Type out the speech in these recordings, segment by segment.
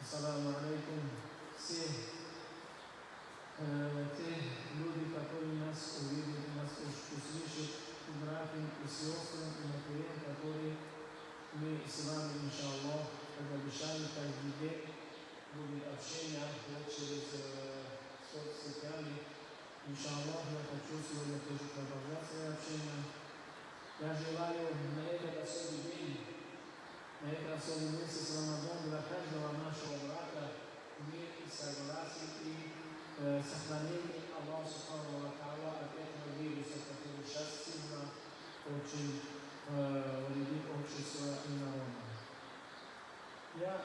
Ассаламу алейкум. Все те люди, которые нас увидят, нас услышат, братьям и сестрам, и матерям, которые мы с вами, иншаллах, как обещали, каждый день будет общение через соцсетями. Иншаллах, я хочу сегодня тоже продолжать свое общение. Я желаю на этот особый день, на этот особый месяц Рамадан для каждого нашего брата мир и согласие и сохранение Аллаха Субхану ва Тааля от этого вируса, который сейчас сильно очень вредит обществу и народу. Я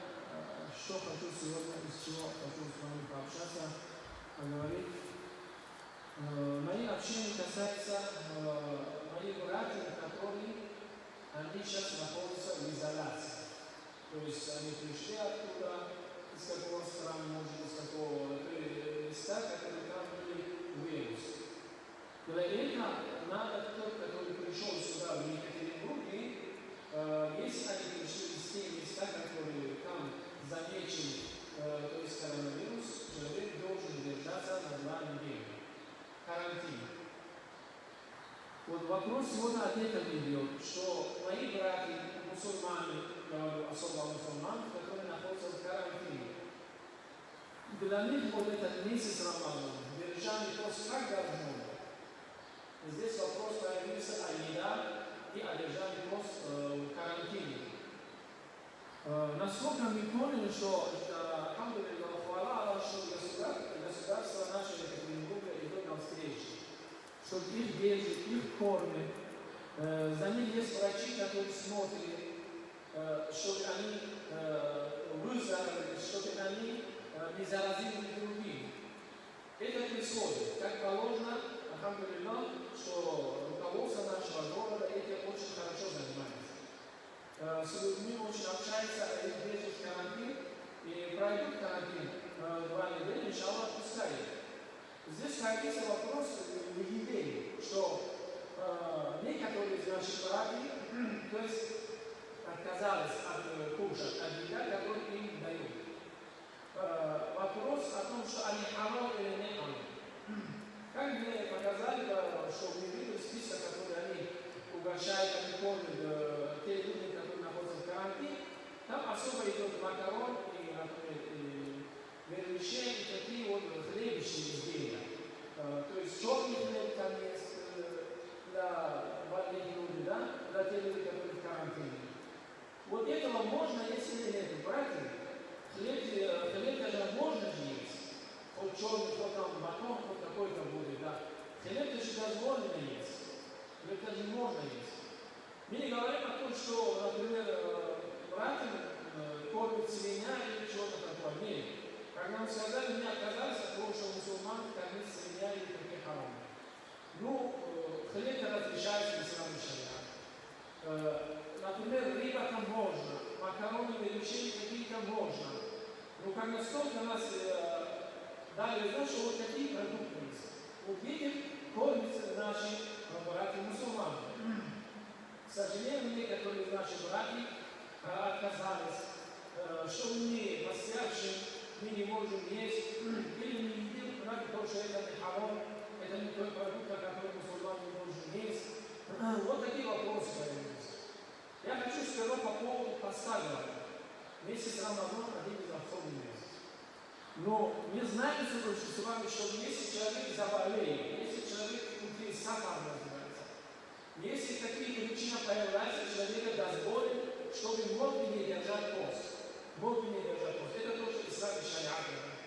что хочу сегодня, из чего хочу с вами пообщаться, поговорить. Мои общения касаются моих братьев, которые они сейчас находятся в изоляции. То есть они пришли оттуда, из какого страны, может, из какого места, которые там были вирусы. Для этого надо тот, который пришел сюда, в Екатеринбурге, если они пришли из тех места, которые там замечены, то есть коронавирус, человек должен держаться на 2 недели. Карантин. Вот вопрос сегодня от этого идет, что мои братья, мусульмане, особо мусульмане, которые находятся в карантине, для них вот этот месяц Рамадан, держание пост как должно. Здесь вопрос появился о еде и о держании пост в карантине. Насколько мы поняли, что алхамдулиллах, хвала Аллаху, что государство наше Екатеринбурга идет навстречу, что их держит, их кормят. За них есть врачи, которые смотрят, чтобы они выздоровели, чтобы они не заразили других. Это происходит. Как положено, алхамдулиллах, что руководство нашего города этим очень хорошо занимается. С людьми очень общается, их держит в карантин и пройдут карантин 2 недели, иншаллах, пускай. Здесь появился вопрос в еде, что некоторые из наших братьев, то есть отказались от кушать, от еды, которую им дают. Вопрос о том, что они халал или не халал. Как мне показали, что мы видели список, который они угощают, они кормят те люди, которые находятся в карантине, там особо идет макарон и, например, вермишель и такие вот хлебищные изделия. То есть черный хлеб там есть для больных людей, да? Для тех людей, которые в карантине. Вот этого можно, если нет, братья. Хлеб даже можно есть. Хоть черный, хоть там батон, хоть какой-то будет, да. Хлеб даже дозволено есть. Хлеб даже можно есть. Мы не говорим о том, что, например, братьям кормят свинья или что-то такое. Нет. Как нам сказали, мы отказались от того, что мусульман кормит свинья или такие харамы. Ну, хлеб разрешается в исламе шариат. Например, рыба там можно, макароны, вермишели какие-то можно. Но как настолько нас дали знать, что вот такие продукты есть. Вот этим кормятся наши братья мусульмане. К сожалению, некоторые из наших братьев отказались, что мы, постявшие, мы не можем есть, или не едим, потому что это не халал, это не тот продукт, который мусульман не должен есть. Вот такие вопросы появились. Я хочу сказать по поводу поста. Месяц Рамадан один из особенных месяцев. Но мы знаем с вами, что если человек заболеет, если человек внутри сахар называется, если такие причины появляются, человек дозволит, чтобы мог бы не держать пост. Мог бы не держать пост. Это то, что ислам шариат говорит.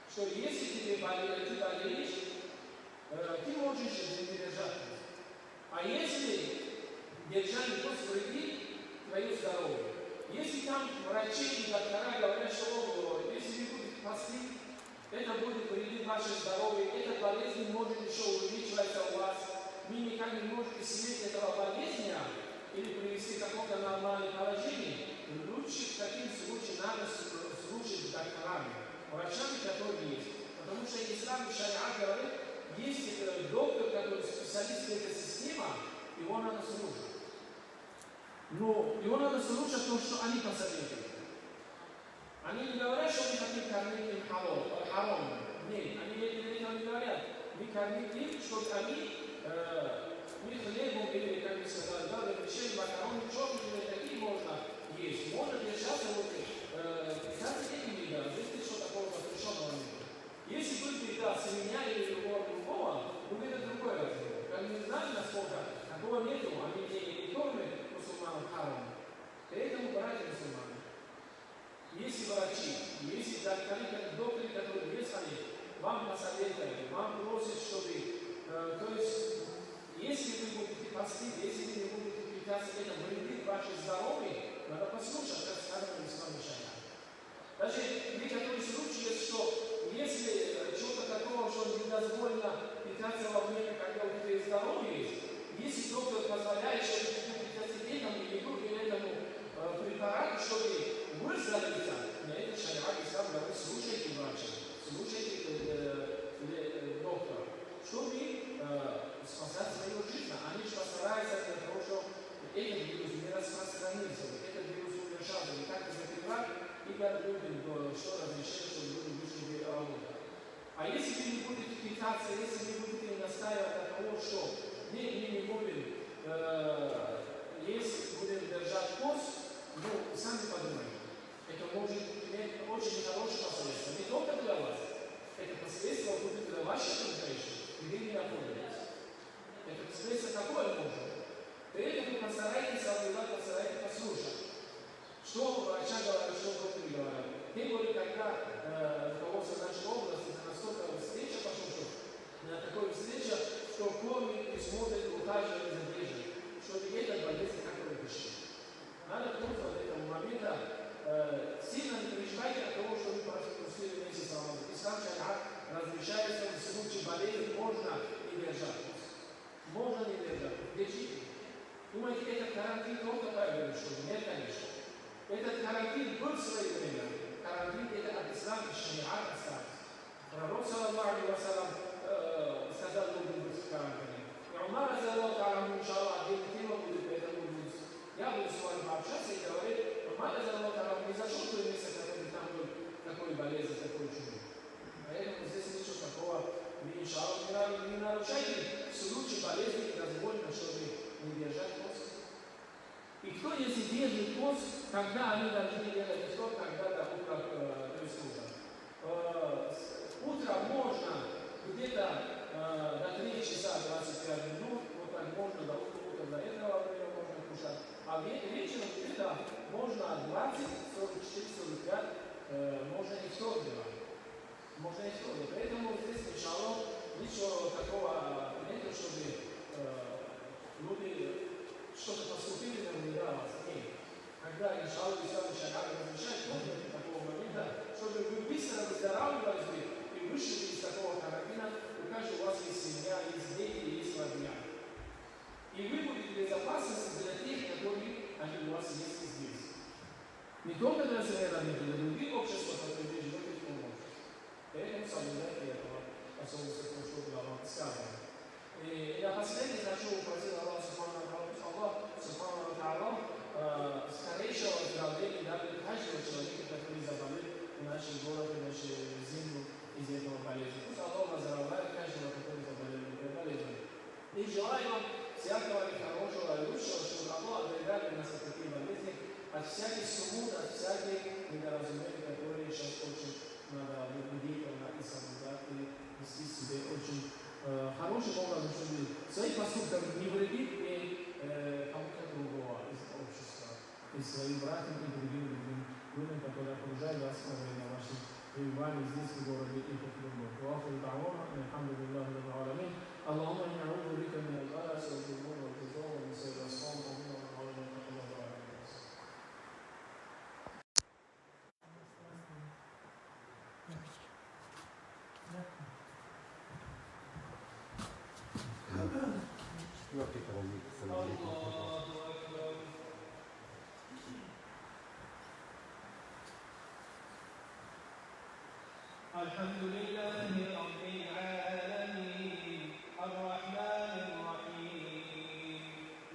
Что если ты болеешь, ты можешь не держать пост. А если держать пост вредит твое здоровье. Если там врачи и доктора говорят, что если вы будете постить, это будет вредить ваше здоровье, эта болезнь может еще увеличиваться у вас, вы никак не можете снять этого болезни или привести к какому-то нормальному положению, лучше в таким случаях надо слушать докторами, врачами, которые есть. Потому что ислам шариат говорит, есть доктор, который специалист в этой системе, его надо слушать. Но его надо слушать то, что они посоветуют. Они не говорят, что харам. Нет, они не говорят. Мы кормим их, чтобы они не хлебом или, как бы сказали, да, запрещали макароны, черные, такие можно есть. Можно держаться вот питаться этими едами, если что такого запрещенного нет. Если будет питаться меня или другого, будет это другой разговор. Как мы знаем, насколько такого нету, они не кормят мусульман харам. Поэтому, братья мусульмане, если врачи, если докторы, которые есть они, вам посоветуют, вам просят, чтобы, то есть, если вы будете постить, если вы не будете питаться этим, вредит ваше здоровье, надо послушать, как сказано в исламе шариате. Даже некоторые случаи, что если что-то такого, что недозволено питаться во время, когда у тебя здоровье есть, если доктор позволяет, чтобы тебе питаться этому еду или этому препарату, чтобы выздороветь, на это шариат ислам говорит, слушайте врача, слушайте доктора, чтобы спасать свою жизнь. Они же постараются для того, чтобы этот вирус не распространился, этот вирус удержался, и как закрывать, и дать людям, что разрешили, чтобы люди вышли работать. А если вы не будете питаться, если вы будете настаивать на того, что мы не будем есть, будем держать пост, ну, сами подумайте. Это может иметь очень хорошие последствия. Не только для вас. Это последствия будут для вашей конкретики, где вы находитесь. Это последствие какое может быть? Поэтому постарайтесь соблюдать, постарайтесь послушать. Что врача говорят, что доктор говорят. Тем более, когда руководство нашей области на настолько встреча пошла, что на такой встрече, что кормит и смотрит, ухаживает за держит, чтобы эта болезнь как-то решить. Надо просто от этого момента сильно не переживайте от того, что вы пропустили месяц Рамазан. Ислам шариат разрешается в случае болезни, можно и держать. Можно не держать. Держите. Думаете, этот карантин только появился, что нет, конечно. Этот карантин был в свое время. Карантин это от ислама и шариата остался. Пророк, саллаллаху алейхи ва саллям, сказал людям быть в карантине. И Умар, разаллаху алейхи, иншаллах, отдельная тема будет, поэтому будет. Я буду с вами пообщаться и говорить, Умар, разаллаху алейхи, не зашел в то место, который там был такой болезнь, такой чудо. Поэтому здесь ничего такого, вы, иншаллах, не нарушайте в случае болезни, дозволено, чтобы не держать пост. И кто, если держит пост, когда они должны делать что, когда до утра, то есть утром можно где-то до 3 часа 25 минут, вот так можно до утра, до этого времени можно кушать. А вечером где-то можно от 20, 44, 45, можно и все делать. Можно и все делать. Поэтому здесь сначала ничего такого нет, чтобы люди что-то поступили на вас. Нет. Когда иншаллах ислам шариат разрешает, можно до такого момента, чтобы вы быстро выздоравливались и вышли из такого карантина, у каждого у вас есть семья, есть дети, есть родня. И вы будете в безопасности для тех, которые они у вас есть здесь. Не только для своей родни, для других обществ, которые вы живете в том обществе. Поэтому соблюдайте этого, особенно то, что было вам сказано. И напоследок хочу попросить Аллаха Субхану ва Тааля скорейшего выздоровления даже каждого человека, который заболел в нашем городе, в нашей земле из этого болезни. Пусть Аллах оздоровляет каждого, который заболел этой болезнью. И желаю вам всякого хорошего и лучшего, чтобы Аллах оберегал нас от таких болезней, от всяких суммут, от всяких недоразумений, которые сейчас очень надо бдительно и соблюдать и вести себе очень хорошим образом, чтобы свои поступки не вредить и кому-то другого из общества, и своим братьям и другим людям, которые окружают вас во время ваших пребываний здесь, в городе и по Крыму. وآخر دعوانا أن الحمد لله رب العالمين. اللهم إني أعوذ بك من البأس والجنون والجوع ومن سوء الأسقام ومن الأمراض والتقوى والعافية. الحمد لله رب العالمين الرحمن الرحيم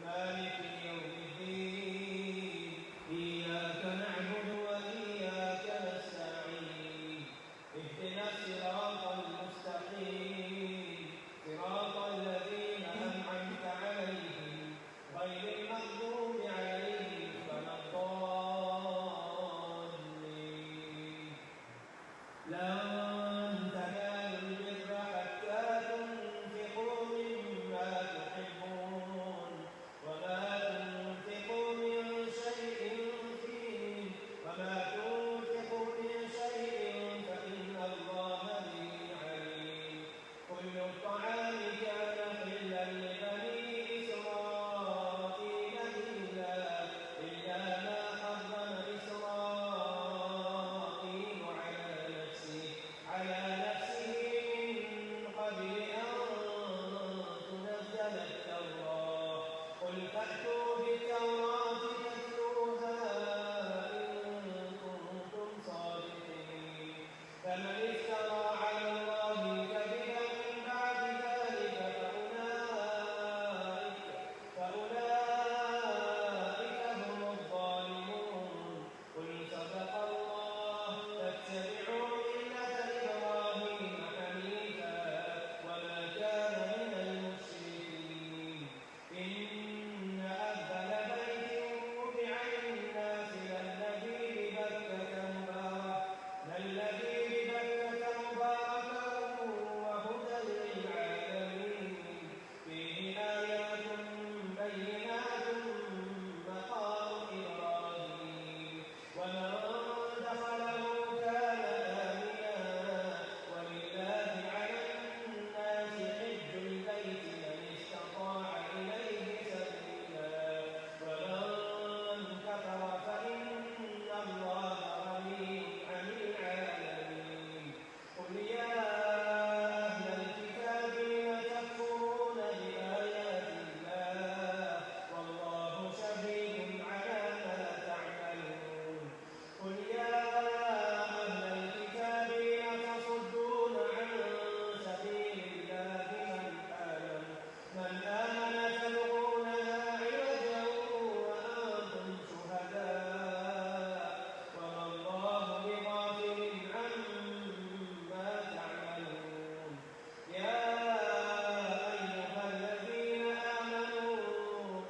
مالك يوم الدين إياك نعبد وإياك نستعين اهدنا لن تنالوا البر حتى تنفقوا مما تحبون وما تنفقوا من شيء فإن الله به عليم. كل الطعام كان حلا لبني إسرائيل إلا ما حرم إسرائيل على نفسه من قبل أن تنزل التوراة. قل فأتوا بالتوراة فاتلوها إن كنتم صادقين. فمن افترى على الله كذبا من بعد ذلك فأولئك هم الظالمون. قل صدق الله فاتبعوا ملة إبراهيم حنيفا وما كان من المشركين. إن أول بيت وضع للناس للذي ببكة مباركا وهدى للعالمين. فيه آيات بينات مقام إبراهيم ومن دخله كان آمنا. ولله على الناس حج البيت من استطاع إليه سبيلا ومن كفر فإن الله غني عن العالمين. قل يا أهل الكتاب لم تكفرون بآيات الله والله شهيد على ما تعملون. قل يا أهل الكتاب لم تصدون عن سبيل الله من آمن تبغونها عوجا وأنتم شهداء وما الله بغافل عما تعملون. يا أيها الذين آمنوا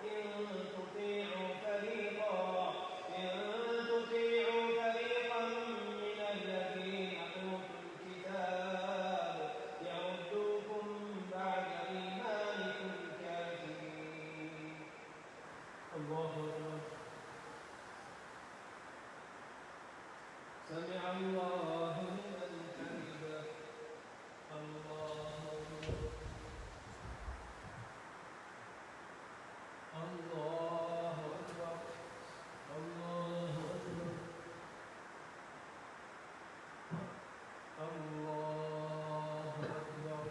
إن تطيعوا فريقا من الذين أوتوا الكتاب يردوكم بعد إيمانكم كافرين. الله أكبر. سمع الله لمن حمده. الله أكبر. الله أكبر. الله أكبر. الله أكبر.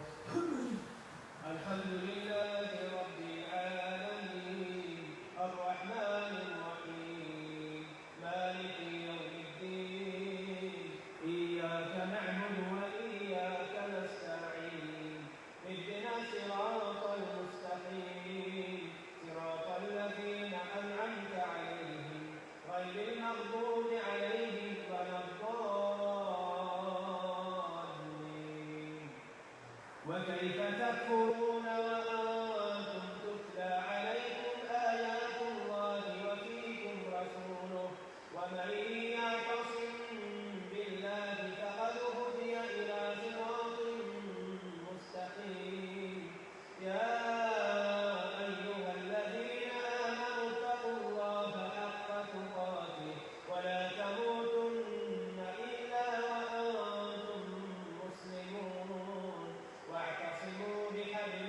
الحمد لله رب العالمين الرحمن الرحيم مالك يوم الدين. إياك نعبد وإياك نستعين. اهدنا الصراط المستقيم صراط الذين أنعمت عليهم غير المغضوب عليهم ولا الضالين. وكيف تكفرون وأنتم تتلى عليكم آيات الله وفيكم رسوله ومن يعتصم بالله فقد هدي إلى صراط مستقيم. يا أيها الذين آمنوا اتقوا الله حق تقاته ولا تموتن إلا وأنتم مسلمون واعتصموا بحبل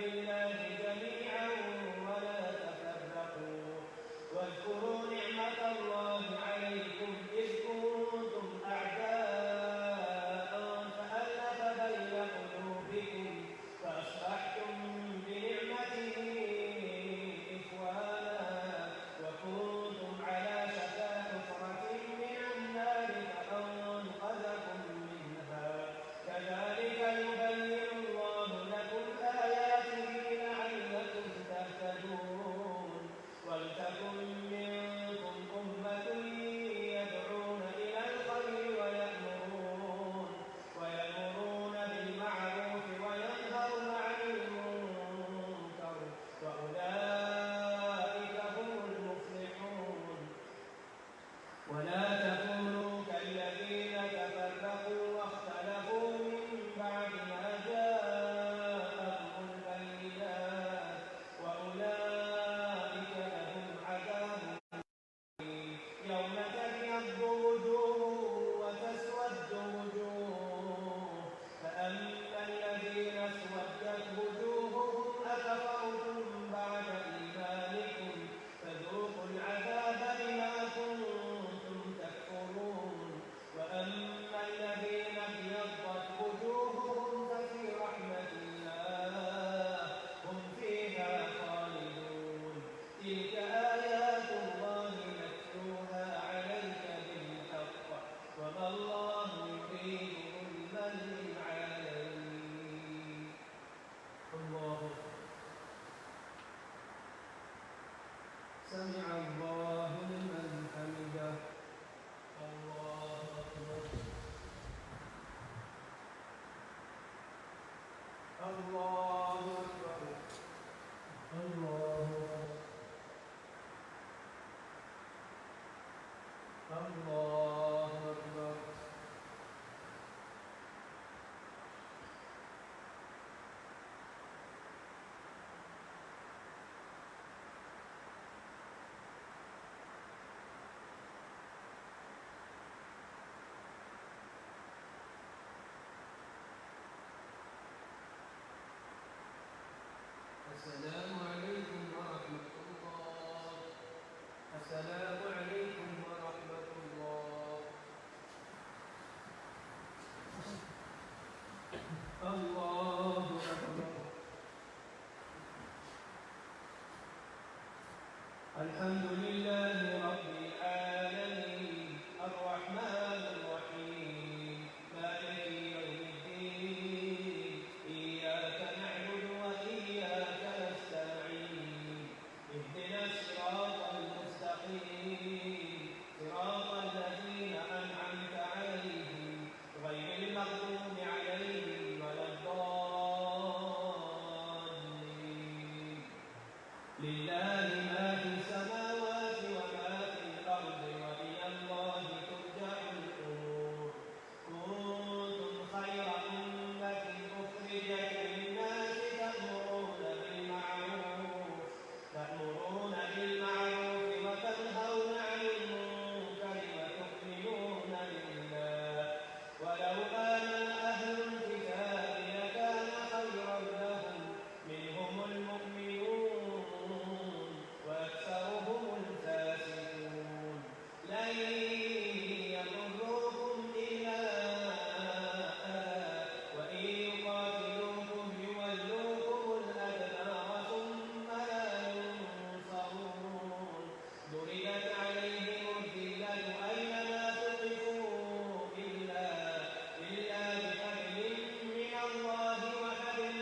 الله أكبر. الحمد لله رب العالمين الرحمن الرحيم مالك يوم الدين إياك نعبد وإياك نستعين اهدنا الصراط المستقيم صراط الذين أنعمت عليهم غير المغضوب عليهم ولا الضالين. لله ما في السماوات وما في الأرض وإلى الله ترجع الأمور. كنتم خير أمة أخرجت للناس تأمرون بالمعروف وتنهون عن المنكر وتؤمنون بالله ولو آمن أهل الكتاب لكان خيرا لهم منهم المؤمنون وأكثرهم الفاسقون. لن يضروكم إلا أذى وإن يقاتلوكم يولوكم الأدبار ثم لا ينصرون. ضربت عليهم الذلة أينما ثقفوا إلا بحبل من الله وحبل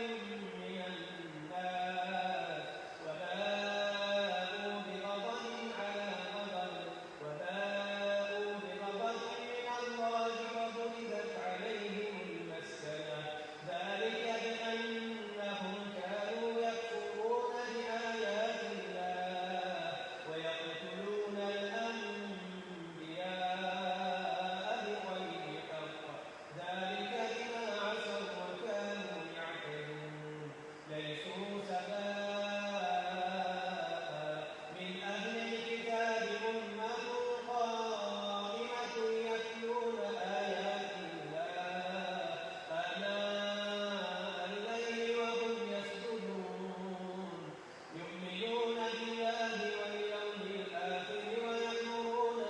من الناس وباءوا بغضب على غضب من الله وضربت عليهم المسكنة ذلك بأنهم كانوا يكفرون بآيات الله ويقتلون الأنبياء بغير حق ذلك بما عصوا وكانوا يعتدون. ليسوا سواء من أهل الكتاب أمة قائمة يتلون آيات الله آناء الليل وهم يسجدون يؤمنون بالله واليوم الآخر ويأمرون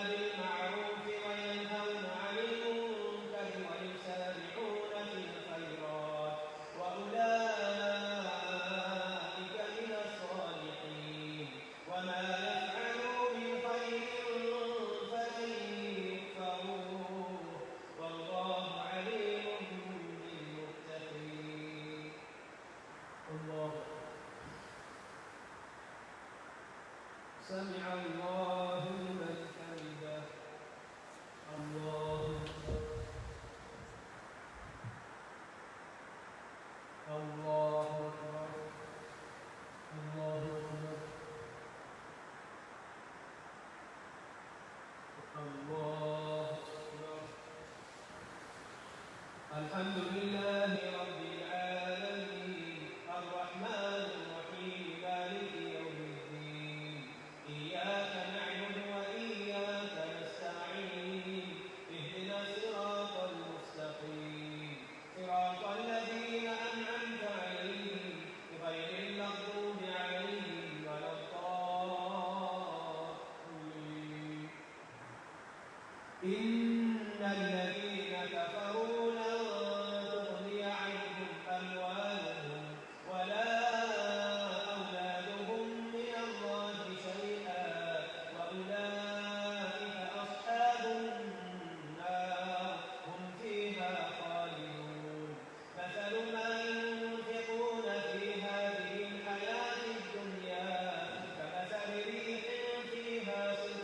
بالمعروف وينهون عن المنكر ويسارعون في الخيرات وأولئك من الصالحين. وما يفعلوا من خير فلن يكفروه والله عليم بالمتقين. الله سمع الله لمن حمده. الله أكبر. الله أكبر. الله أكبر. الله أكبر. الحمد لله رب العالمين الرحمن الرحيم مالك يوم الدين إياك نعبد وإياك نستعين اهدنا الصراط المستقيم صراط الذين أنعمت عليهم غير المغضوب عليهم ولا الضالين. إن الذين كفروا لن تغني عنهم أموالهم ولا أولادهم من الله شيئا وأولئك أصحاب النار هم فيها خالدون. مثل ما ينفقون في هذه الحياة الدنيا كمثل ريح فيها صر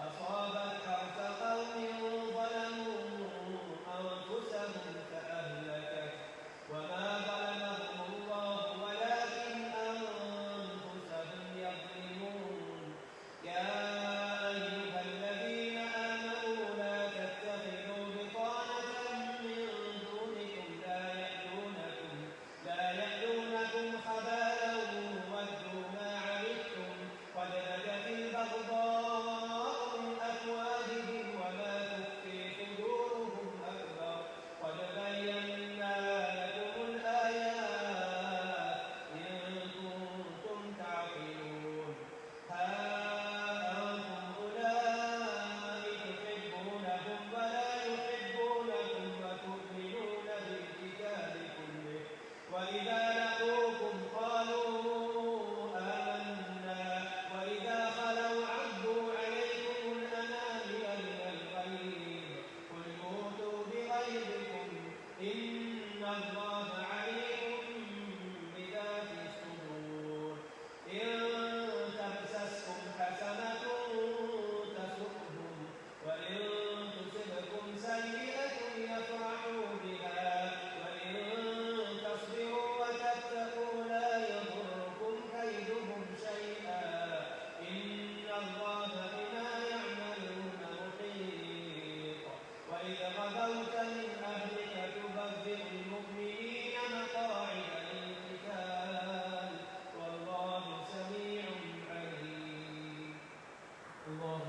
أصابت حرث قوم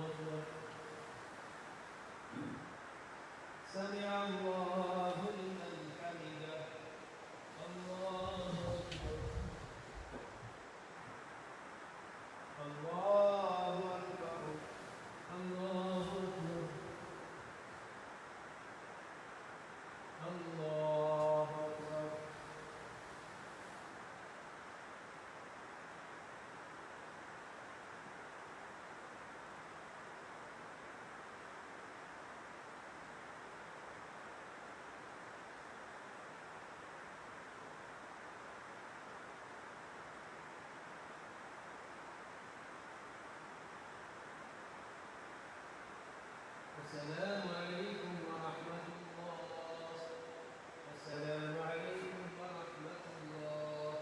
أكبر. سمع الله لمن حمده. الله أكبر. الله أكبر. الله أكبر. الله أكبر. السلام عليكم ورحمة الله. السلام عليكم ورحمة الله.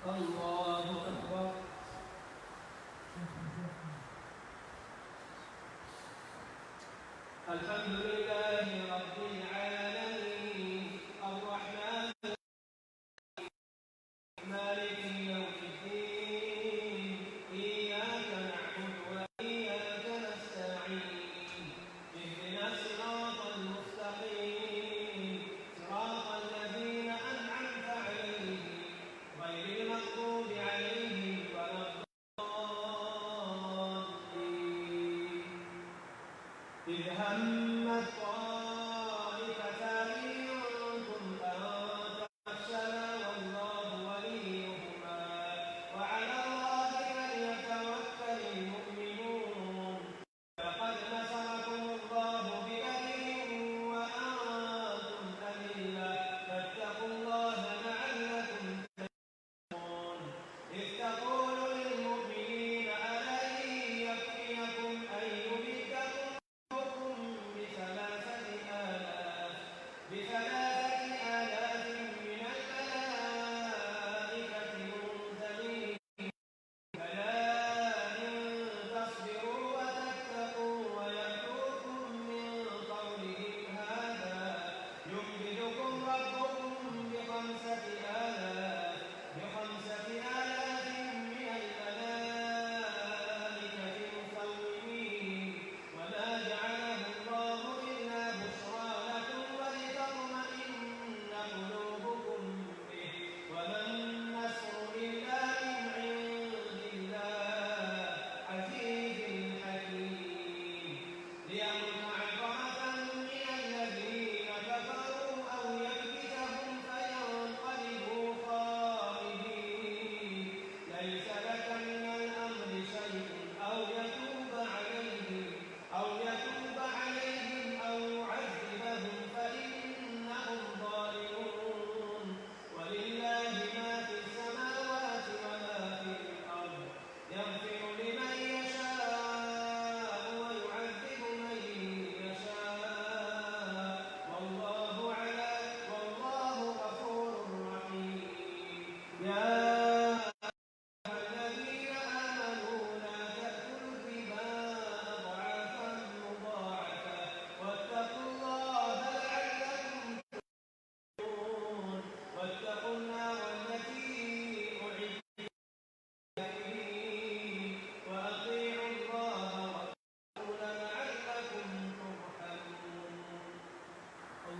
الله أكبر. الحمد لله رب العالمين الرحمن مالك يوم الدين إياك نعبد وإياك نستعين اهدنا الصراط المستقيم صراط الذين أنعمت عليهم غير المغضوب عليهم ولا الضالين إذ همت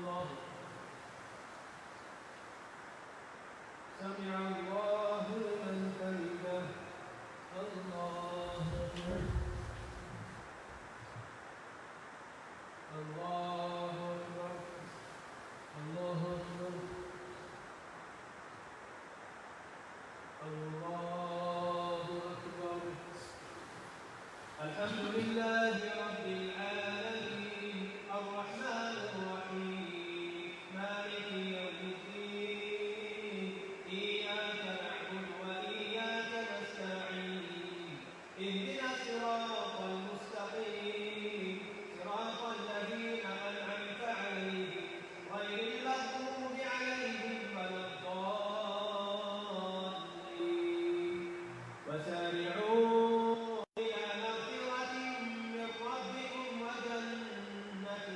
الله سمع الله لمن حمده الله أكبر الله أكبر الله أكبر الله أكبر الحمد لله رب العالمين الرحمن الرحيم مالك يوم الدين إياك نعبد وإياك نستعين اهدنا الصراط المستقيم صراط الذين أنعمت عليهم غير المغضوب عليهم ولا الضالين وسارعوا إلى مغفرة من ربكم وجنة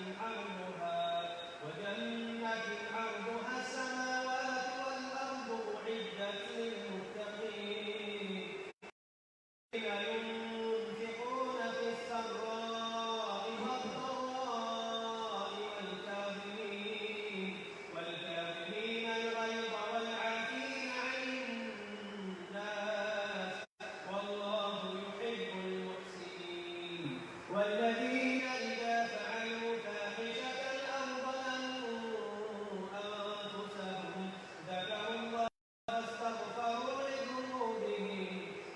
عرضها السماوات والأرض أعدت للمتقين ينفقون في السراء والضراء والكاظمين الغيظ والعافين عن الناس والله يحب المحسنين والذين إذا فعلوا فاحشة أو ظلموا أنفسهم ذكروا الله فاستغفروا لذنوبهم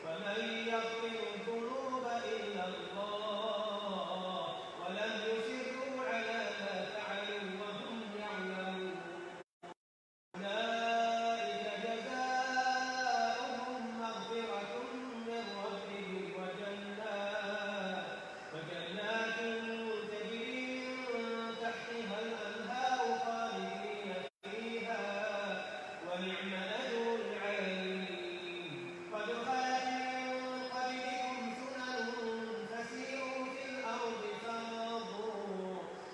ومن يغفر الذنوب إلا الله ولم يصروا على ما فعلوا وهم يعلمون أولئك جزاؤهم مغفرة من ربهم وجنات تجري من تحتها الأنهار خالدين فيها ونعم أجر العاملين قد خلت من قبلكم سنن فسيروا في الأرض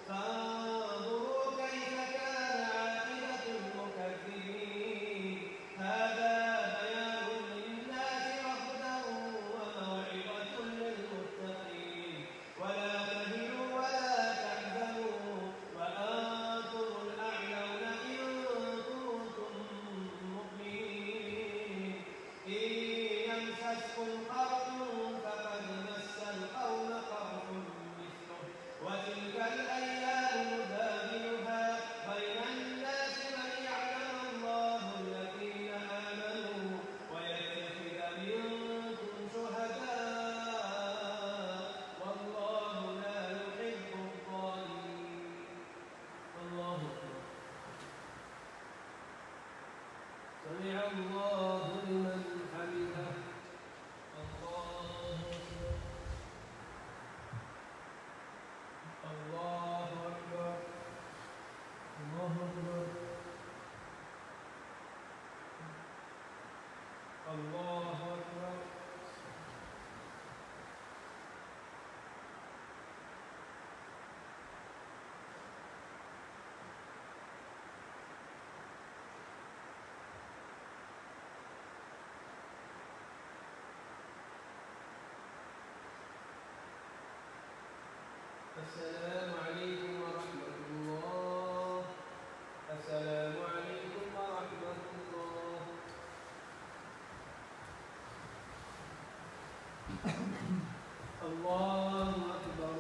فانظروا كيف كان عاقبة المكذبين هذا بيان للناس وهدى وموعظة للمتقين ولا تهنوا ولا تحزنوا وأنتم الأعلون إن كنتم مؤمنين إن يمسسكم قرح فقد مس القوم قرح مثله وتلك الأيام نداولها بين الناس وليعلم الله الذين آمنوا ويتخذ منكم شهداء والله لا يحب الظالمين الله أكبر سمع الله لمن حمده الله أكبر الله أكبر الله أكبر الله أكبر السلام عليكم ورحمة الله السلام عليكم ورحمة الله الله أكبر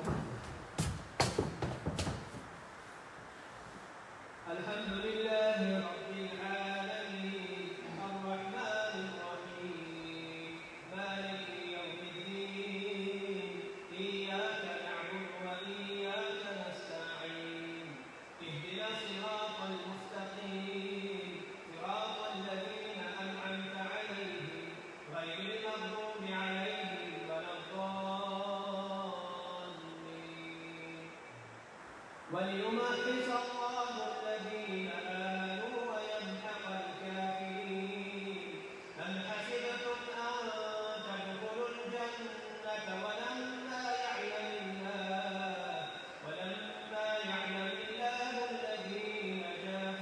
الحمد لله رب العالمين الرحمن الرحيم مالك يوم الدين إياك نعبد وإياك نستعين اهدنا الصراط المستقيم صراط الذين أنعمت عليهم غير المغضوب عليهم ولا الضالين وليمحص الله الذين آمنوا ويمحق الكافرين أم حسبتم أن تدخلوا الجنة ولما يعلم الله الذين جاهدوا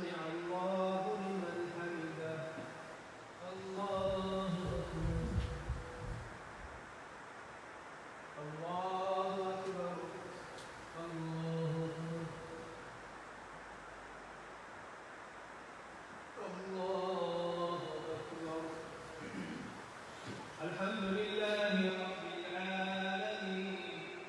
سمع الله لمن حمده الله أكبر الله أكبر الله أكبر الله أكبر الحمد لله رب العالمين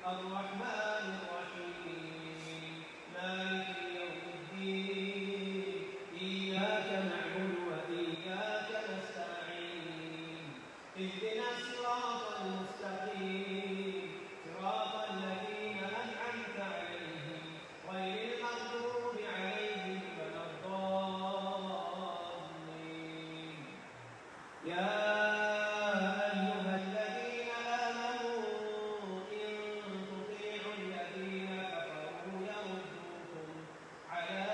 الرحمن الرحيم مالك يوم الدين إياك نعبد وإياك نستعين اهدنا الصراط المستقيم صراط الذين أنعمت عليهم غير المغضوب عليهم ولا الضالين يا أيها الذين آمنوا إن تطيعوا الذين كفروا يردوكم على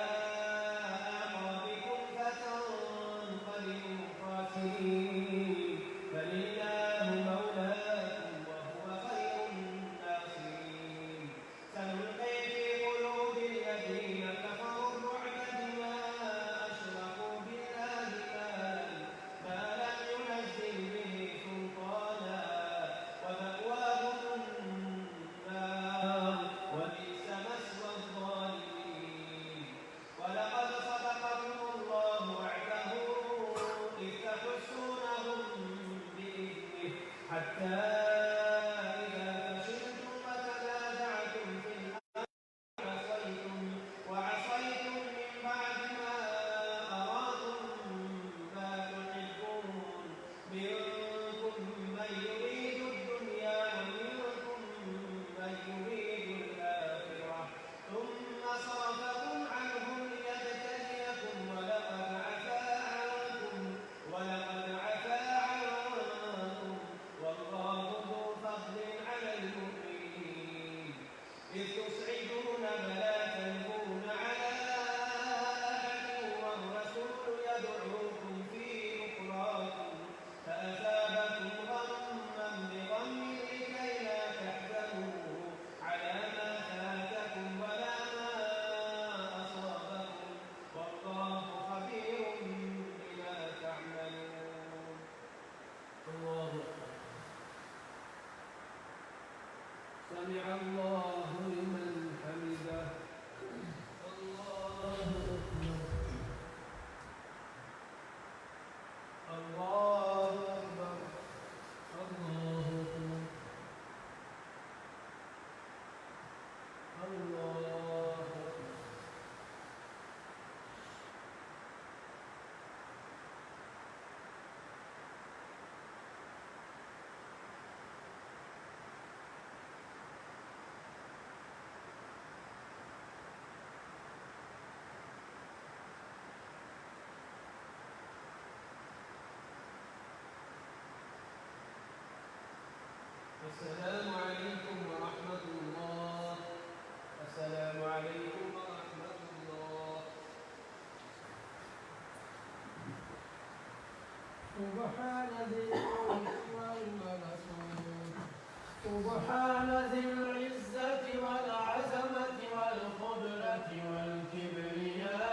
أعقابكم فتنقلبوا خاسرين فلله مولاكم وهو خير الناصرين سنلقي في قلوب الذين كفروا الرعب بما أشركوا بالله ما لم ينزل به سلطانا ومأواهم النار وبئس مثوى الظالمين ولقد صدقكم الله وعده إذ تحسونهم بإذنه حتى إذا فشلتم وتنازعتم في وعصيتم من بعد ما أراكم ما تحبون منكم من يريد الدنيا ومنكم من يريد الآخرة ثم صرفكم عنهم ليبتليكم ولقد عفا عنكم والله ذو فضل على المؤمنين إذ تسعدون فلا تلقون على أحد والرسول يدعوكم في أخراكم فأثابكم غما بغم لكي لا تحزنوا على ما فاتكم ولا ما أصابكم والله خبير بما تعملون الله أكبر سمع الله لمن حمده الله أكبر الله أكبر الله أكبر الله أكبر السلام عليكم ورحمة الله السلام عليكم ورحمة الله سبحان ذي الملك والملكوت سبحان ذي العزة والعزمة والقدرة والكبرياء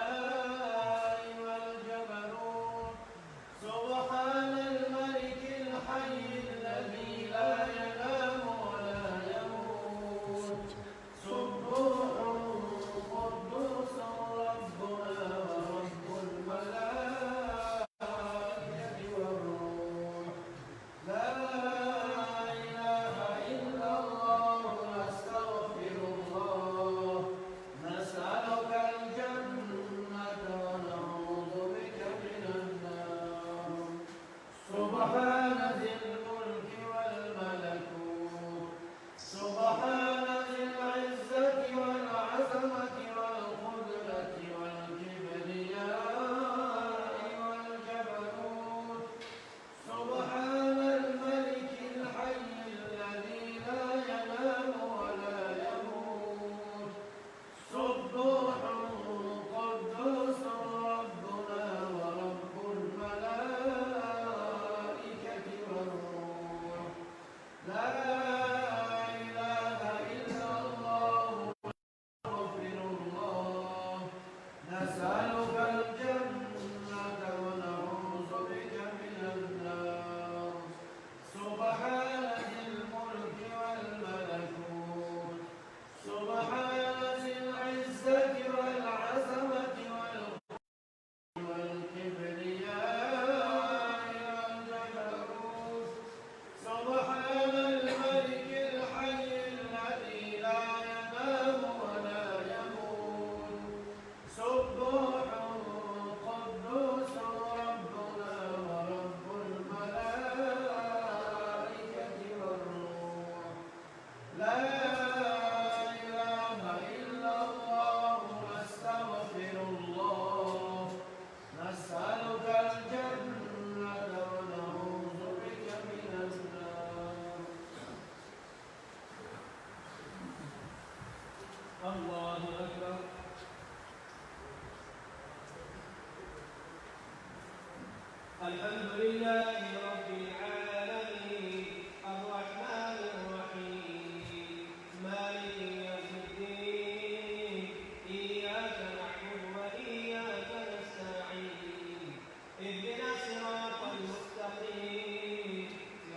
والجبروت سبحان الملك الحي الذي لا ينام ولا يموت سبوح قدوس ربنا ورب الملائكة والروح لا إله إلا الله نستغفر الله نسألك الجنة ونعوذ بك من النار سبحان ذي الملك والملكوت سبحان ذي الله أكبر. الحمد لله رب العالمين الرحمن الرحيم مالك يوم الدين إياك نعبد وإياك نستعين اهدنا الصراط المستقيم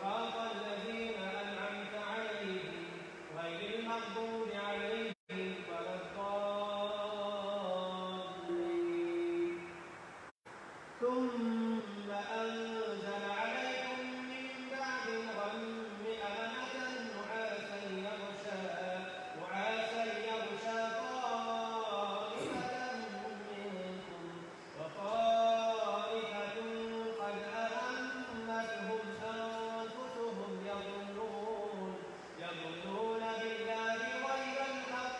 صراط الذين أنعمت عليهم غير المغضوب عليهم ولا الضالين. ثم أنزل عليكم من بعد الغم أمنة نعاسا يغشى طائفة منكم وطائفة قد أهمتهم أنفسهم يظنون بالله غير الحق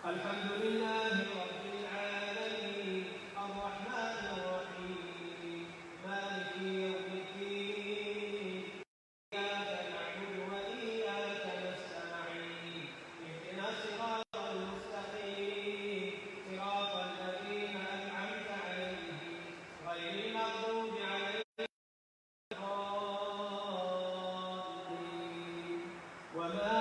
الحمد لله رب العالمين الرحمن الرحيم مالك يوم الدين إياك نعبد وإياك نستعين اهدنا الصراط المستقيم صراط الذين أنعمت عليهم غير المغضوب عليهم الضالين وما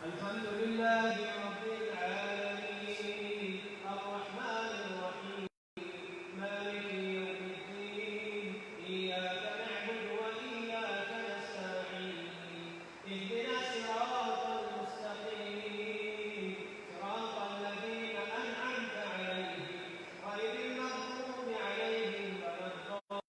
الحمد لله رب العالمين الرحمن الرحيم مالك يوم الدين إياك نعبد وإياك نستعين اهدنا الصراط المستقيم صراط الذين أنعمت عليهم غير المغضوب عليهم ولا الضالين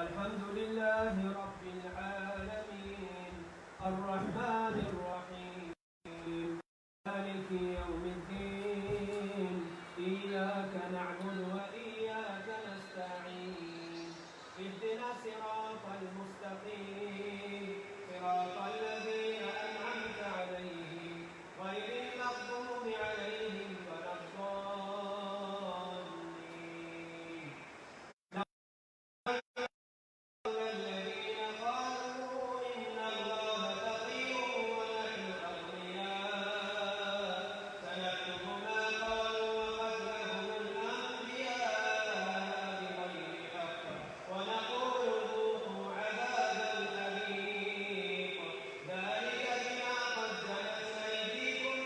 الحمد لله رب العالمين الرحمن الرحيم مالك يوم الدين إياك نعبد وإياك نستعين اهدنا الصراط المستقيم صراط الذين أنعمت عليهم غير المغضوب عليهم ولا الضالين الذين قالوا إن الله فقير ونحن أغنياء سنكتب ما قالوا وقتلهم الأنبياء بغير حق ونقول ذوقوا عذاب الحريق ذلك بما قدمت أيديكم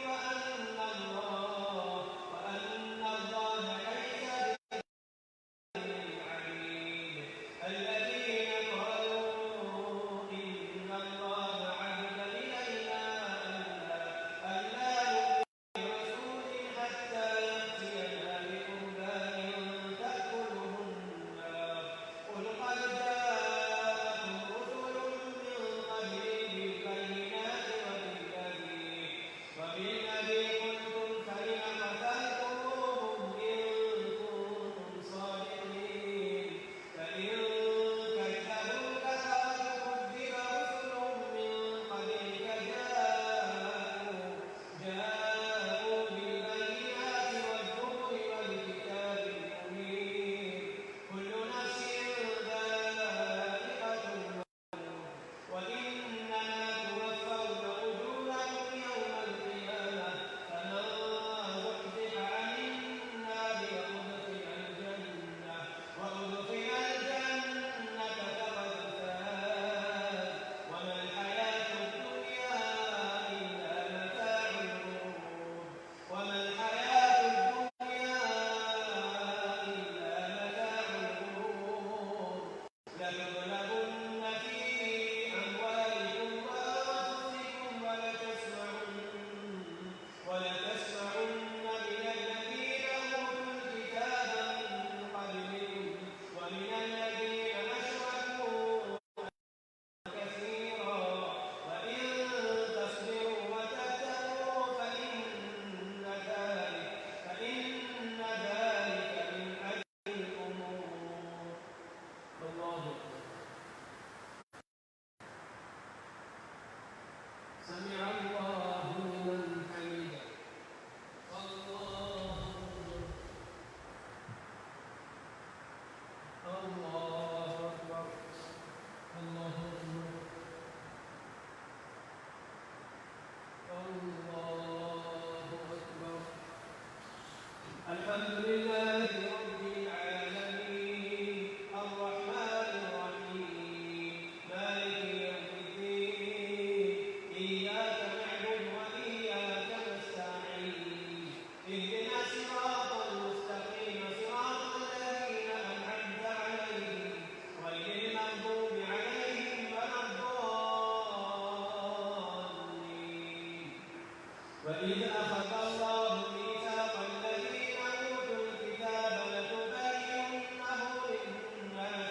وإذ أخذ الله ميثاق الذين أوتوا الكتاب لتبيننه للناس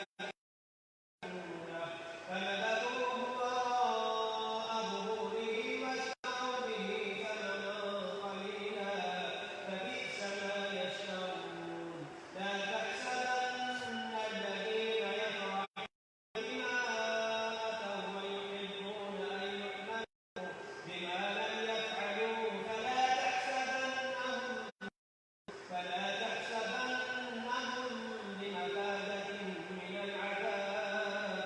فنبذوه وراء ظهورهم واشتروا به ثمنا قليلا فبئس ما يشترون لا تحسبن الذين يفرحون بما أتوا ويحبون أن يحمدوا بما لم يفعلوا فلا تحسبنهم بمفازة من العذاب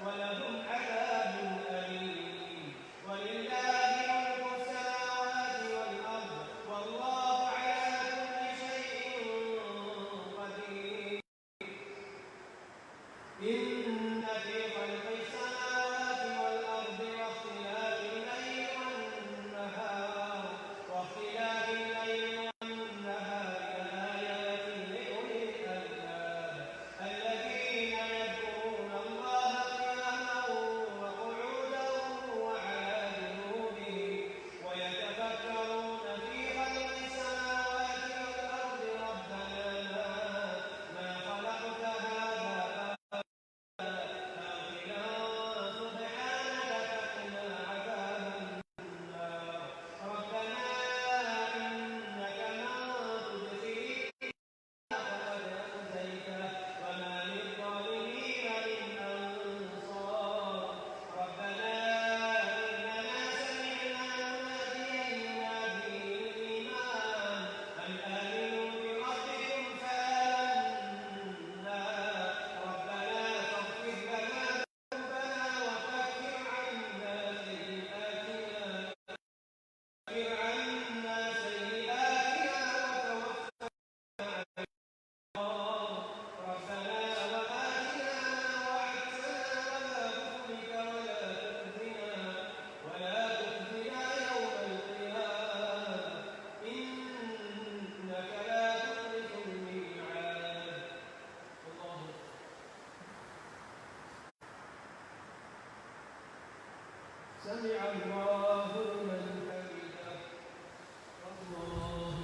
ولهم عذاب أليم ولله ملك السماوات والأرض والله على كل شيء قدير إن في خلق السماوات والأرض واختلاف الليل والنهار لآيات لأولي الألباب الذين يذكرون الله قياما وقعودا وعلى جنوبهم ويتفكرون في خلق السماوات والأرض ربنا ما خلقت هذا باطلا سبحانك فقنا عذاب النار ربنا إنك من تدخل فقد أخزيته وما للظالمين من أنصار ربنا إننا سمعنا مناديا ينادي للإيمان أن آمنوا بربكم فآمنا ربنا فاغفر لنا ذنوبنا وكفر عنا سيئاتنا وتوفنا ربنا وآتنا ما وعدتنا على رسلك ولا تخزنا يوم القيامة إنك لا تخلف الميعاد الله سمع الله لمن حمده الله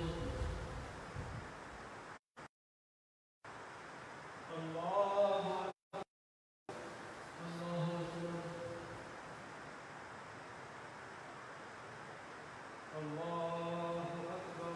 الله الله أكبر الله أكبر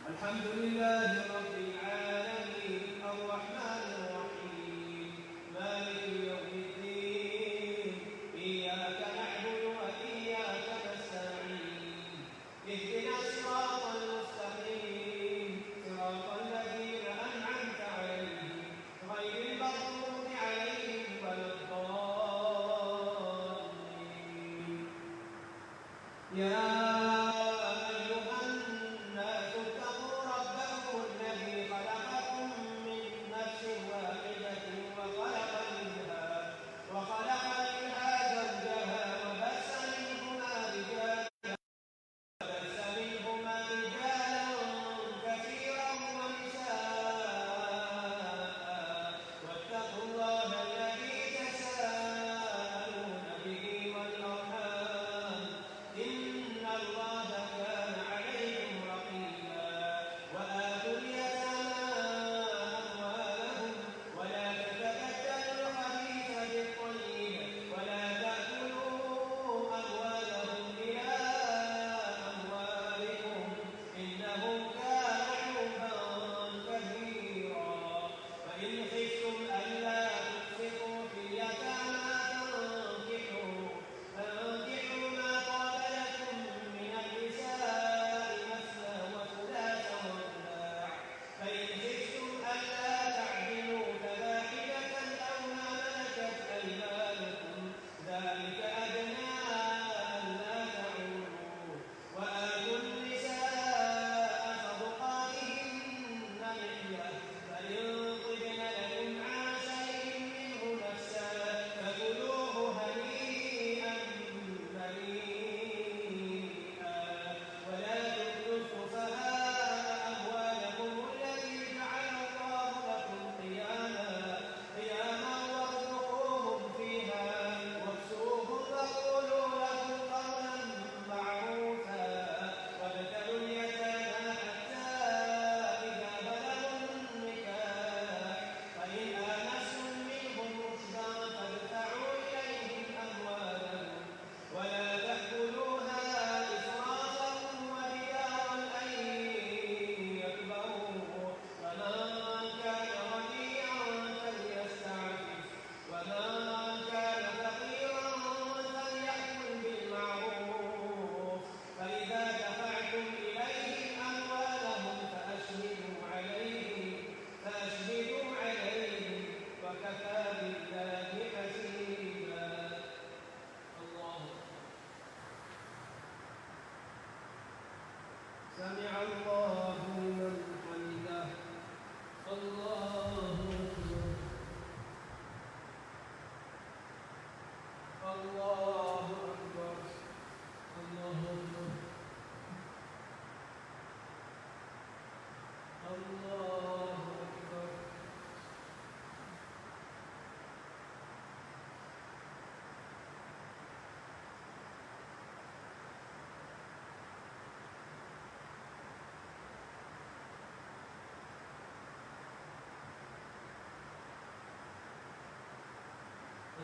الحمد لله رب العالمين الرحمن الرحيم مالك يوم الدين إياك نعبد وإياك نستعين اهدنا الصراط المستقيم صراط الذين أنعمت عليهم غير المغضوب عليهم ولا الضالين يا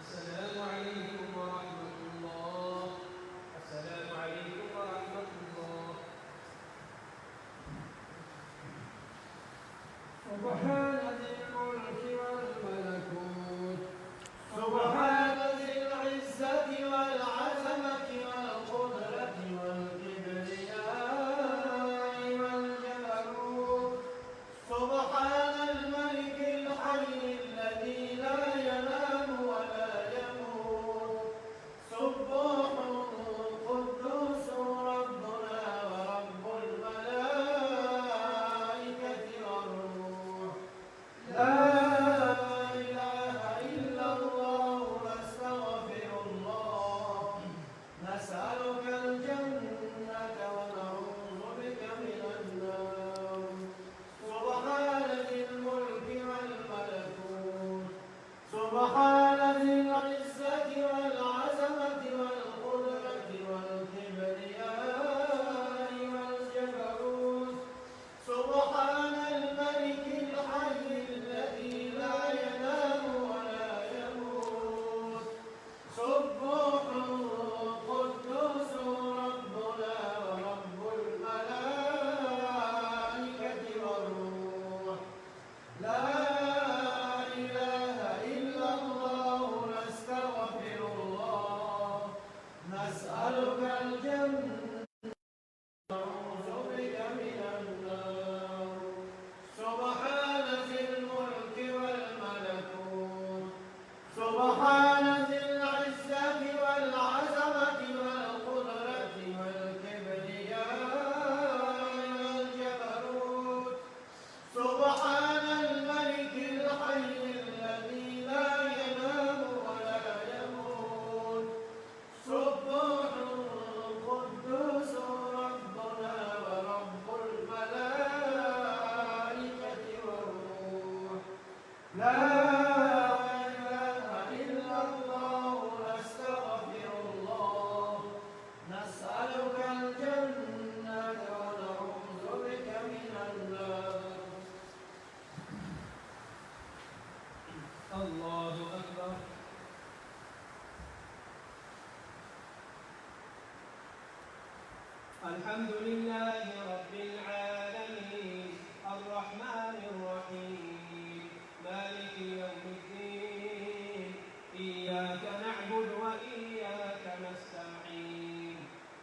السلام عليكم ورحمة الله. السلام عليكم ورحمة الله. سبحان ذي الملك والملكوت سبحان ذي العزة والعظمة والقدرة والكبرياء والجبروت سبحان الملك الحي الذي لا ينام ولا يموت سبوح قدوس ربنا ورب الملائكة والروح الحمد لله رب العالمين الرحمن الرحيم مالك يوم الدين إياك نعبد وإياك نستعين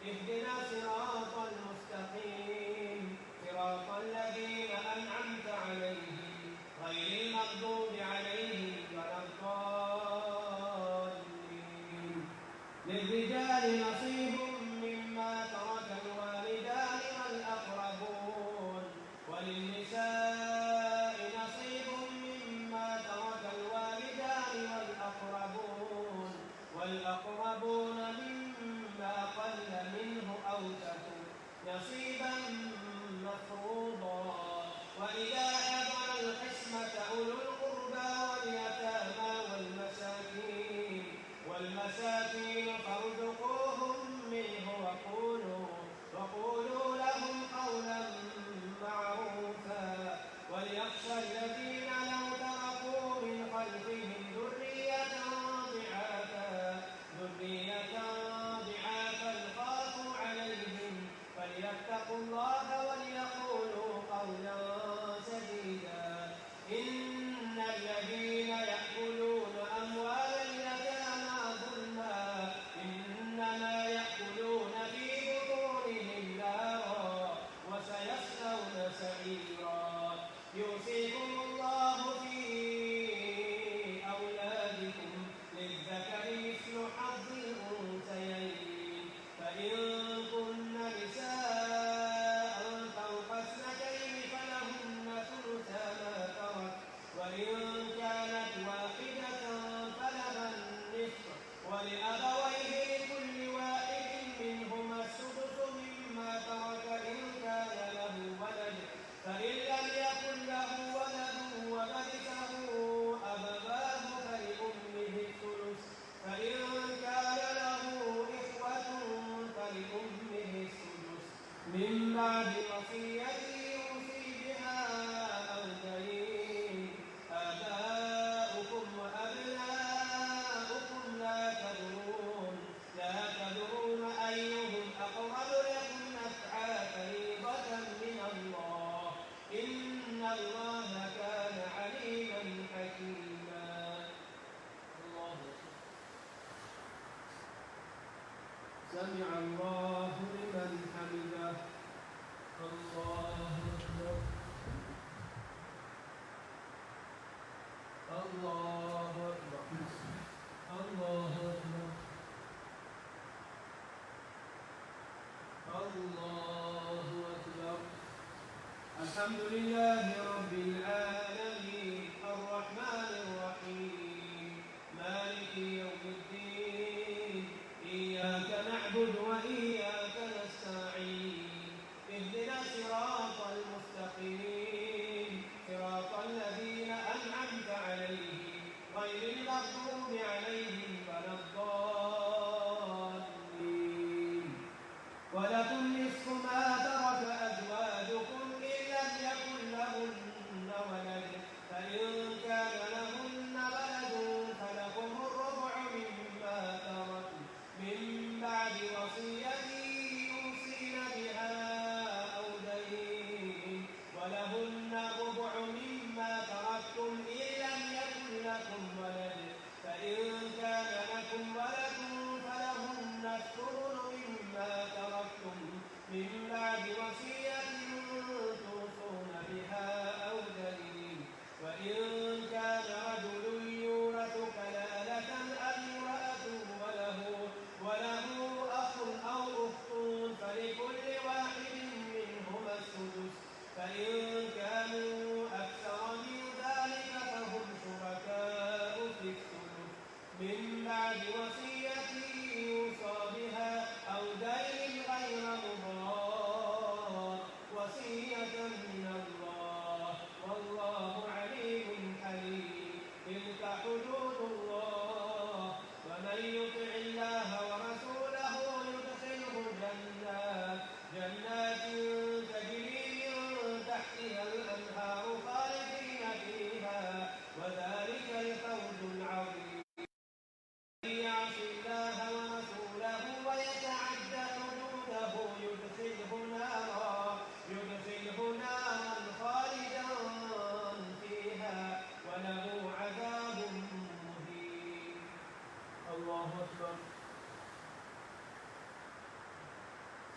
اهدنا صراط المستقيم صراط الذين أنعمت عليهم غير المغضوب عليهم ولا الضالين للرجال نصيب مما ترك الوالدان والأقربون وللنساء نصيب مما ترك الوالدان والأقربون مما قل منه أو كثر نصيبا مفروضا وإذا حضر القسمة أولو القربى واليتامى والمساكين فارزقوهم منه وقولوا لهم قولا معروفا وليخشى الذين لو تركوا من خلفهم ذرية ضعافا خافوا عليهم فليتقوا الله وليقولوا قولا سديدا إن الذين يأكلون أموال اليتامى ظلما إنما يأكلون في بطونهم نارا وسيصلون سعيرا يوصيكم الله في أولادكم للذكر مثل حظ الأنثيين فإن كن نساء فوق اثنتين فلهن ثلثا ما ترك وإن كانت واحدة فلها النصف ولأبويه لكل واحد منهما السدس مما ترك إن كان له ولد فإن لم يكن له ولد وورثه أبواه فلأمه الثلث فإن كان له إخوة فلأمه السدس من بعد وصية يوصي بها أو دين آباؤكم وأبناؤكم لا تدرون أيهم أقرب لكم نفعا فريضة من الله إن الله كان عليما حكيما الله سمع الله لمن حمده الله أكبر الله أكبر الله أكبر الله أكبر الحمد لله رب العالمين الرحمن الرحيم مالك يوم الدين إياك نعبد وإياك نستعين اهدنا الصراط المستقيم صراط الذين أنعمت عليهم غير المغضوب عليهم ولا الضالين ولكم نصف ما ترك أزواجكم إن لم يكن لهن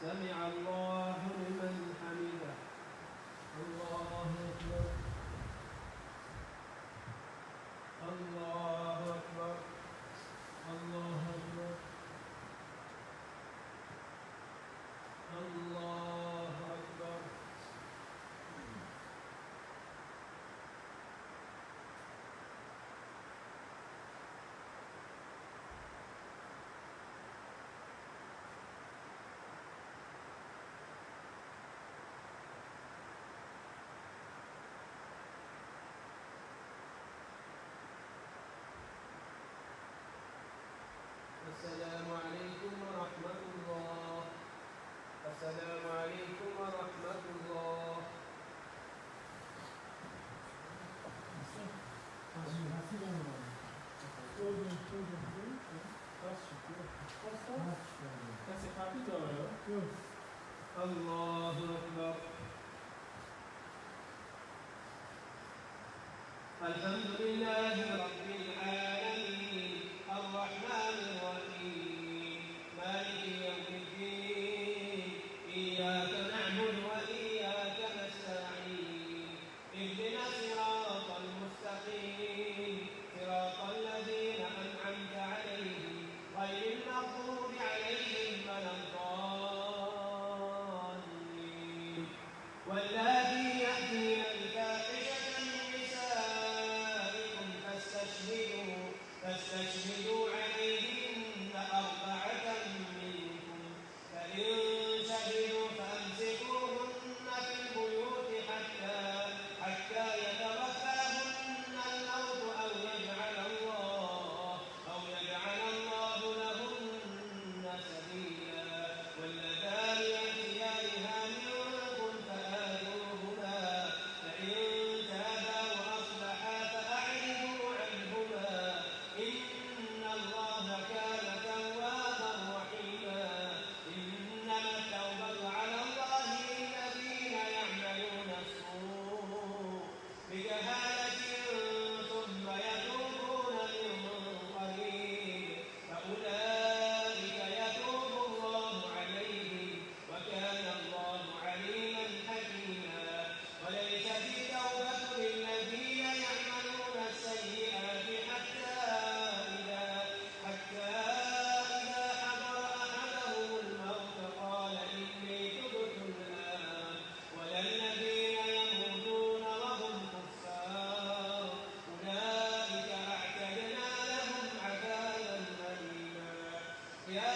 سمع الله لمن حمده. الله أكبر. الله أكبر. الله أكبر. الله أكبر. السلام عليكم ورحمة الله. السلام عليكم ورحمة الله. الله أكبر. الحمد لله رب العالمين الرحمن الرحيم مالك يوم الدين إياك نعبد وإياك نستعين اهدنا الصراط المستقيم صراط الذين أنعمت عليهم غير المغضوب عليهم ولا الضالين واللاتي يأتين الفاحشة من نسائكم فاستشهدوا عليهن أربعة منكم فإن شهدوا فأمسكوهن في البيوت حتى يتوفاهن الموت أو يجعل الله لهن سبيلا واللذان يأتيانها منكم فآذوهما فإن تابا وأصلحا فأعرضوا عنهما إن الله كان توابا رحيما إنما التوبة على الله للذين يعملون السوء بجهالة ثم يتوبون من قريب فأولئك يتوب الله عليهم وكان الله عليما حكيما وليست التوبة للذين يعملون السيئات حتى إذا حضر أحدهم الموت قال إني تبت الآن ولا الذين يموتون وهم كفار أولئك أعتدنا لهم عذابا أليما يا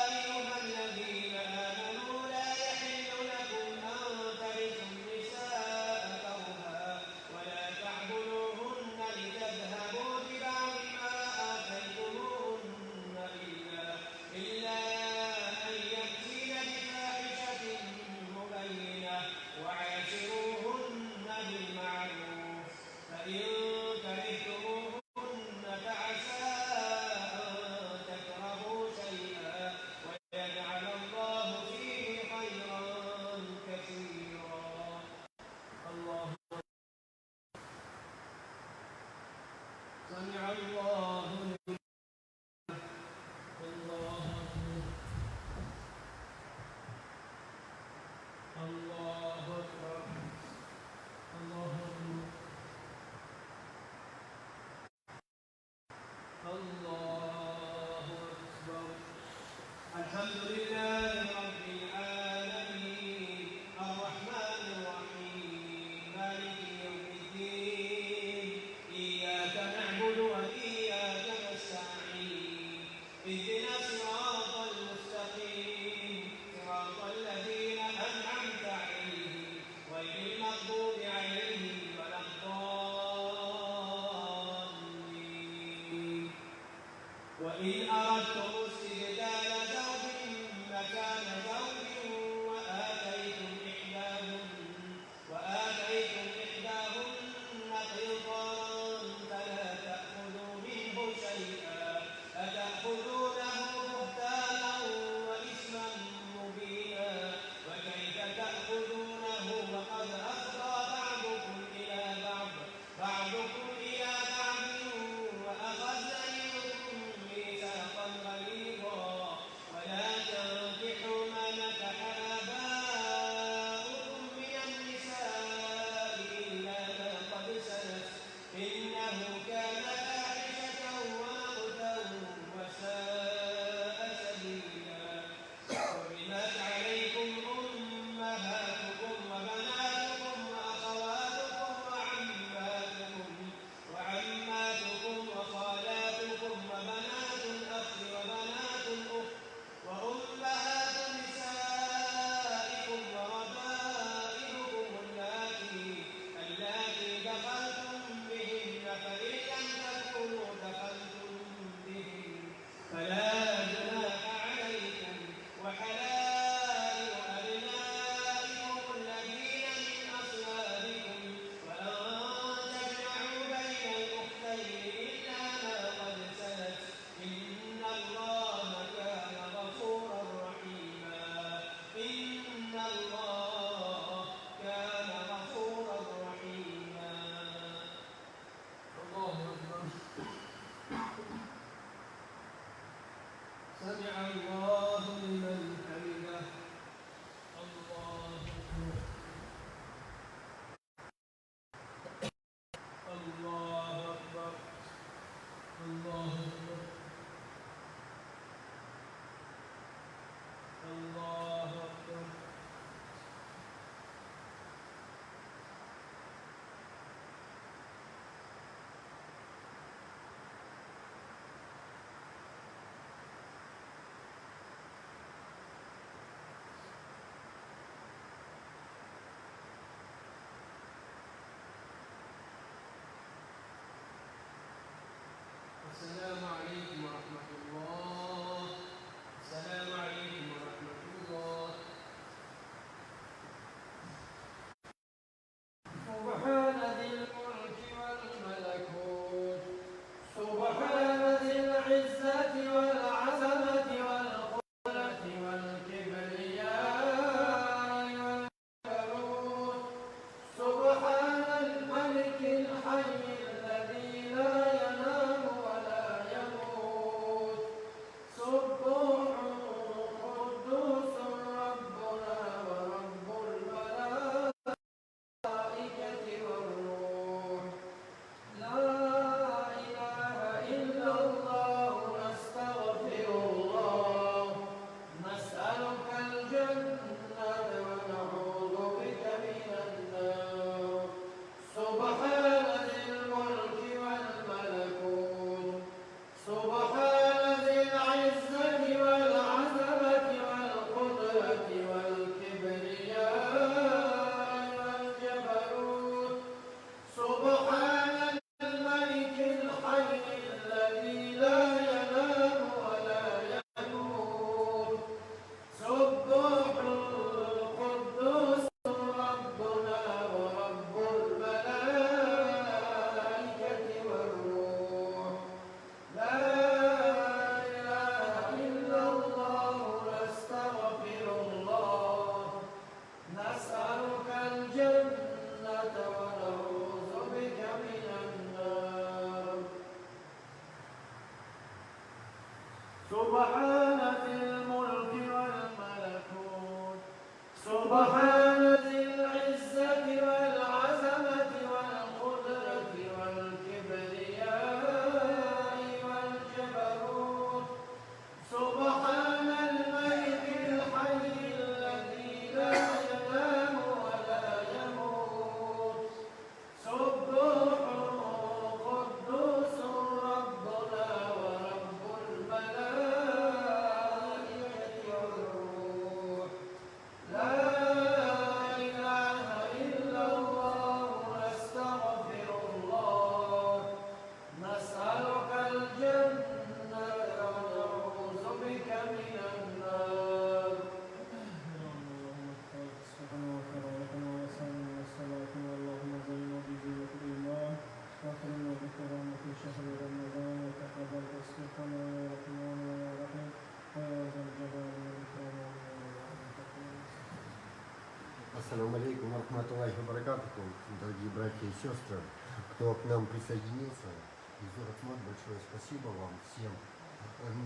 أيها الذين آمنوا لا يحل لكم أن ترثوا النساء كرها ولا تعضلوهن لتذهبوا ببعض ما آتيتموهن إلا أن يأتين بفاحشة مبينة وعاشروهن بالمعروف فإن كرهتموهن فعسى أن تكرهوا شيئا ويجعل الله فيه خيرا كثيرا. الله سمع الله لمن الله أكبر. الله أكبر. الله أكبر. الله أكبر. الحمد لله رب العالمين الرحمن الرحيم مالك يوم الدين إياك نعبد وإياك نستعين اهدنا الصراط المستقيم صراط الذين أنعمت عليهم غير المغضوب عليهم ولا الضالين وإن أردتم استبدال زوج مكان سمع الله لمن حمده الله أكبر الله أكبر الله أكبر الله أكبر السلام عليكم ورحمة الله السلام عليكم ورحمة الله سبحان ذي الملك والملكوت سبحان ذي العزة والعظمة والقدرة والكبرياء والجبروت سبحان الملك الحي الذي لا ينام ولا يموت سبوح قدوس ربنا ورب الملائكة والروح لا إله إلا الله نستغفر الله نسألك الجنة ونعوذ بك من النار سبحان ذي الملك والملكوت سبحان ذي العزة والعظمة والقدرة والكبرياء والجبروت سبحان الملك الحي الذي لا ينام ولا يموت سبوح قدوس ربنا ورب الملائكة والروح لا إله إلا الله نستغفر الله نسألك الجنة ونعوذ بك من النار سبحان ذي الملك والملكوت سبحان ذي العزة والعظمة والقدرة والكبرياء والجبروت سبحان الملك الحي الذي لا ينام ولا يموت سبوح قدوس ربنا ورب الملائكة والروح لا إله إلا الله نستغفر الله نسألك الجنة ونعوذ بك من النار سبحانه وتعالى وسلم والصلاة اللهم زينا بزينة الإيمان وأكرمنا بكرامة شهر رمضان وتقبل تصديقنا يا رحمن ويا رحيم ويا ذا الجلال والإكرام Ассаламу алейкум ва рахматуллахи ва баракатуху, дорогие братья и сестры, кто к нам присоединился. Изур Ахмад, большое спасибо вам всем.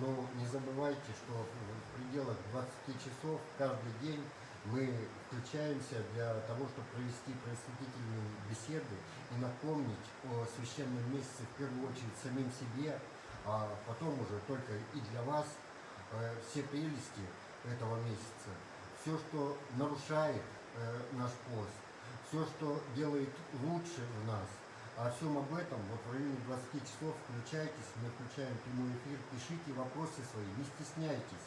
Но не забывайте, что в пределах 20 часов каждый день мы включаемся для того, чтобы провести просветительные беседы и напомнить о священном месяце в первую очередь самим себе, а потом уже только и для вас все прелести этого месяца. Все, что нарушает наш пост, все, что делает лучше в нас. О всем об этом вот в районе 20 часов включайтесь, мы включаем прямой эфир, пишите вопросы свои, не стесняйтесь.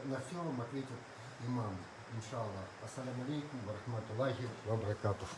На все вам ответят имамы, иншаллах. Ассаламу алейкум ва рахматуллахи ва баракатуху.